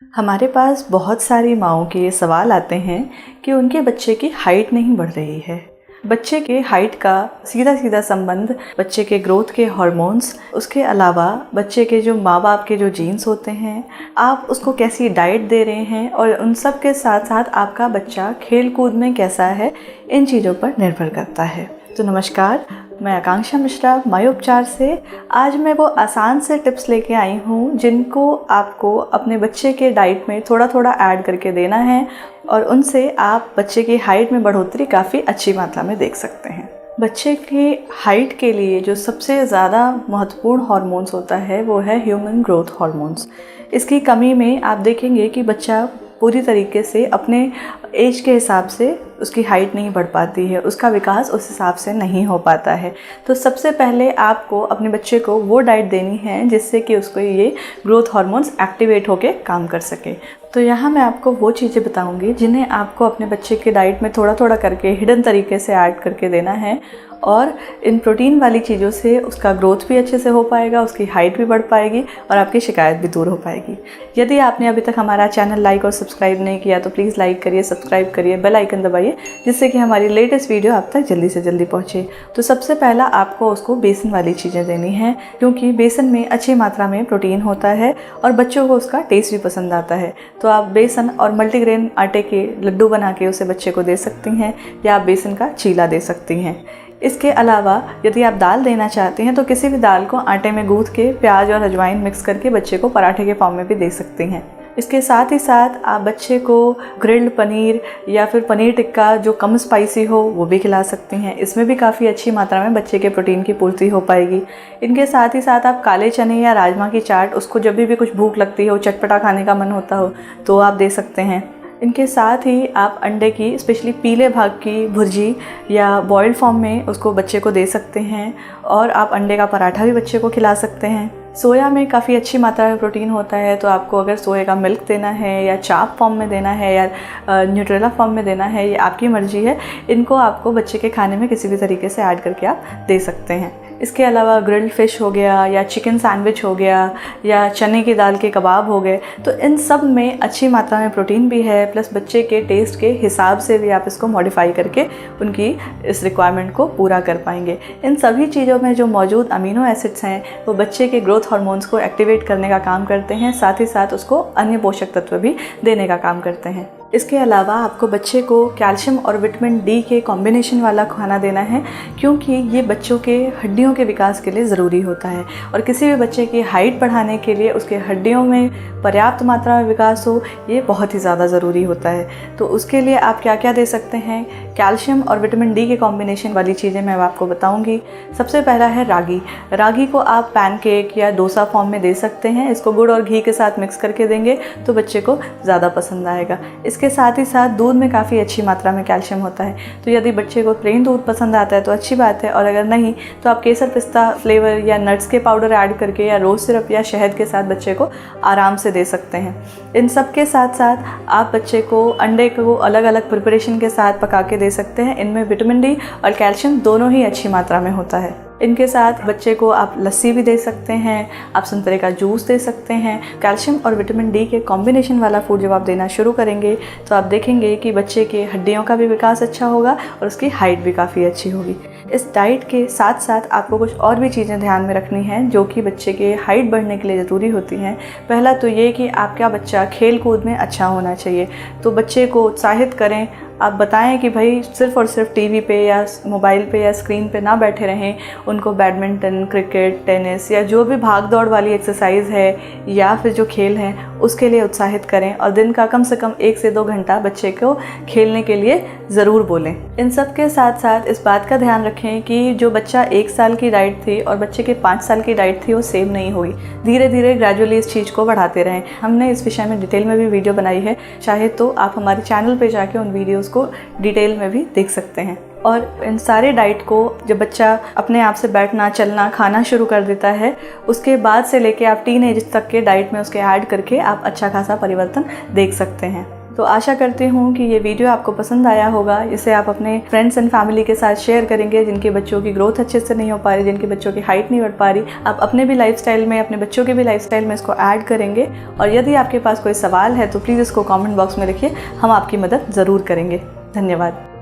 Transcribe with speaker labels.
Speaker 1: हमारे पास बहुत सारी माँओं के ये सवाल आते हैं कि उनके बच्चे की हाइट नहीं बढ़ रही है। बच्चे के हाइट का सीधा सीधा संबंध बच्चे के ग्रोथ के हार्मोन्स, उसके अलावा बच्चे के जो माँ बाप के जो जीन्स होते हैं, आप उसको कैसी डाइट दे रहे हैं और उन सब के साथ साथ आपका बच्चा खेल कूद में कैसा है, इन चीज़ों पर निर्भर करता है। तो नमस्कार, मैं आकांक्षा मिश्रा माय उपचार से आज मैं वो आसान से टिप्स लेके आई हूँ जिनको आपको अपने बच्चे के डाइट में थोड़ा थोड़ा ऐड करके देना है और उनसे आप बच्चे की हाइट में बढ़ोतरी काफ़ी अच्छी मात्रा में देख सकते हैं। बच्चे की हाइट के लिए जो सबसे ज़्यादा महत्वपूर्ण हार्मोन्स होता है वो है ह्यूमन ग्रोथ हार्मोन्स। इसकी कमी में आप देखेंगे कि बच्चा पूरी तरीके से अपने एज के हिसाब से उसकी हाइट नहीं बढ़ पाती है, उसका विकास उस हिसाब से नहीं हो पाता है। तो सबसे पहले आपको अपने बच्चे को वो डाइट देनी है जिससे कि उसको ये ग्रोथ हार्मोन्स एक्टिवेट होके काम कर सके। तो यहाँ मैं आपको वो चीज़ें बताऊँगी जिन्हें आपको अपने बच्चे के डाइट में थोड़ा थोड़ा करके हिडन तरीके से ऐड करके देना है और इन प्रोटीन वाली चीज़ों से उसका ग्रोथ भी अच्छे से हो पाएगा, उसकी हाइट भी बढ़ पाएगी और आपकी शिकायत भी दूर हो पाएगी। यदि आपने अभी तक हमारा चैनल लाइक और सब्सक्राइब नहीं किया तो प्लीज़ लाइक करिए, सब्सक्राइब करिए, बेल आइकन दबाइए जिससे कि हमारी लेटेस्ट वीडियो आप तक जल्दी से जल्दी पहुँचे। तो सबसे पहला आपको उसको बेसन वाली चीज़ें देनी है क्योंकि बेसन में अच्छी मात्रा में प्रोटीन होता है और बच्चों को उसका टेस्ट भी पसंद आता है। तो आप बेसन और मल्टीग्रेन आटे के लड्डू बना के उसे बच्चे को दे सकती हैं या आप बेसन का चीला दे सकती हैं। इसके अलावा यदि आप दाल देना चाहते हैं तो किसी भी दाल को आटे में गूँथ के प्याज और अजवाइन मिक्स करके बच्चे को पराठे के फॉर्म में भी दे सकती हैं। इसके साथ ही साथ आप बच्चे को ग्रिल्ड पनीर या फिर पनीर टिक्का जो कम स्पाइसी हो वो भी खिला सकती हैं। इसमें भी काफ़ी अच्छी मात्रा में बच्चे के प्रोटीन की पूर्ति हो पाएगी। इनके साथ ही साथ आप काले चने या राजमा की चाट, उसको जब भी कुछ भूख लगती हो, चटपटा खाने का मन होता हो तो आप दे सकते हैं। इनके साथ ही आप अंडे की स्पेशली पीले भाग की भुर्जी या बॉइल्ड फॉर्म में उसको बच्चे को दे सकते हैं और आप अंडे का पराठा भी बच्चे को खिला सकते हैं। सोया में काफ़ी अच्छी मात्रा में प्रोटीन होता है तो आपको अगर सोया का मिल्क देना है या चाप फॉर्म में देना है या न्यूट्रेला फॉर्म में देना है, ये आपकी मर्ज़ी है। इनको आपको बच्चे के खाने में किसी भी तरीके से ऐड करके आप दे सकते हैं। इसके अलावा ग्रिल्ड फिश हो गया या चिकन सैंडविच हो गया या चने की दाल के कबाब हो गए, तो इन सब में अच्छी मात्रा में प्रोटीन भी है, प्लस बच्चे के टेस्ट के हिसाब से भी आप इसको मॉडिफाई करके उनकी इस रिक्वायरमेंट को पूरा कर पाएंगे। इन सभी चीज़ों में जो मौजूद अमीनो एसिड्स हैं वो बच्चे के ग्रोथ हार्मोन्स को एक्टिवेट करने का काम करते हैं, साथ ही साथ उसको अन्य पोषक तत्व भी देने का काम करते हैं। इसके अलावा आपको बच्चे को कैल्शियम और विटामिन डी के कॉम्बिनेशन वाला खाना देना है क्योंकि ये बच्चों के हड्डियों के विकास के लिए ज़रूरी होता है और किसी भी बच्चे की हाइट बढ़ाने के लिए उसके हड्डियों में पर्याप्त मात्रा में विकास हो, ये बहुत ही ज़्यादा ज़रूरी होता है। तो उसके लिए आप क्या क्या दे सकते हैं, कैल्शियम और विटामिन डी के कॉम्बिनेशन वाली चीज़ें मैं आपको बताऊँगी। सबसे पहला है रागी। रागी को आप पैनकेक या डोसा फॉर्म में दे सकते हैं। इसको गुड़ और घी के साथ मिक्स करके देंगे तो बच्चे को ज़्यादा पसंद आएगा। इसके साथ ही साथ दूध में काफ़ी अच्छी मात्रा में कैल्शियम होता है, तो यदि बच्चे को प्लेन दूध पसंद आता है तो अच्छी बात है, और अगर नहीं तो आप केसर पिस्ता फ्लेवर या नट्स के पाउडर ऐड करके या रोज़ सिरप या शहद के साथ बच्चे को आराम से दे सकते हैं। इन सब के साथ साथ आप बच्चे को अंडे को अलग अलग प्रिपरेशन के साथ पका के दे सकते हैं। इनमें विटामिन डी और कैल्शियम दोनों ही अच्छी मात्रा में होता है। इनके साथ बच्चे को आप लस्सी भी दे सकते हैं, आप संतरे का जूस दे सकते हैं। कैल्शियम और विटामिन डी के कॉम्बिनेशन वाला फूड जब आप देना शुरू करेंगे तो आप देखेंगे कि बच्चे के हड्डियों का भी विकास अच्छा होगा और उसकी हाइट भी काफ़ी अच्छी होगी। इस डाइट के साथ साथ आपको कुछ और भी चीज़ें ध्यान में रखनी हैं जो कि बच्चे के हाइट बढ़ने के लिए ज़रूरी होती हैं। पहला तो ये कि आपका बच्चा खेल कूद में अच्छा होना चाहिए, तो बच्चे को उत्साहित करें। आप बताएं कि भाई सिर्फ़ और सिर्फ टीवी पे या मोबाइल पे या स्क्रीन पे ना बैठे रहें, उनको बैडमिंटन, क्रिकेट, टेनिस या जो भी भाग दौड़ वाली एक्सरसाइज है या फिर जो खेल हैं उसके लिए उत्साहित करें और दिन का कम से कम 1 से 2 घंटा बच्चे को खेलने के लिए ज़रूर बोलें। इन सब के साथ साथ इस बात का ध्यान रखें कि जो बच्चा 1 साल की डाइट थी और बच्चे के 5 साल की डाइट थी वो सेम नहीं हुई। धीरे धीरे ग्रेजुअली इस चीज़ को बढ़ाते रहें। हमने इस विषय में डिटेल में भी वीडियो बनाई है, चाहे तो आप हमारे चैनल पे जाके उन वीडियोज़ को डिटेल में भी देख सकते हैं। और इन सारे डाइट को जब बच्चा अपने आप से बैठना, चलना, खाना शुरू कर देता है, उसके बाद से लेके आप टीन एज तक के डाइट में उसके ऐड करके आप अच्छा खासा परिवर्तन देख सकते हैं। तो आशा करती हूँ कि ये वीडियो आपको पसंद आया होगा। इसे आप अपने फ्रेंड्स एंड फैमिली के साथ शेयर करेंगे जिनके बच्चों की ग्रोथ अच्छे से नहीं हो पा रही, जिनके बच्चों की हाइट नहीं बढ़ पा रही। आप अपने भी लाइफस्टाइल में, अपने बच्चों के भी लाइफस्टाइल में इसको ऐड करेंगे। और यदि आपके पास कोई सवाल है तो प्लीज़ इसको कमेंट बॉक्स में लिखिए, हम आपकी मदद ज़रूर करेंगे। धन्यवाद।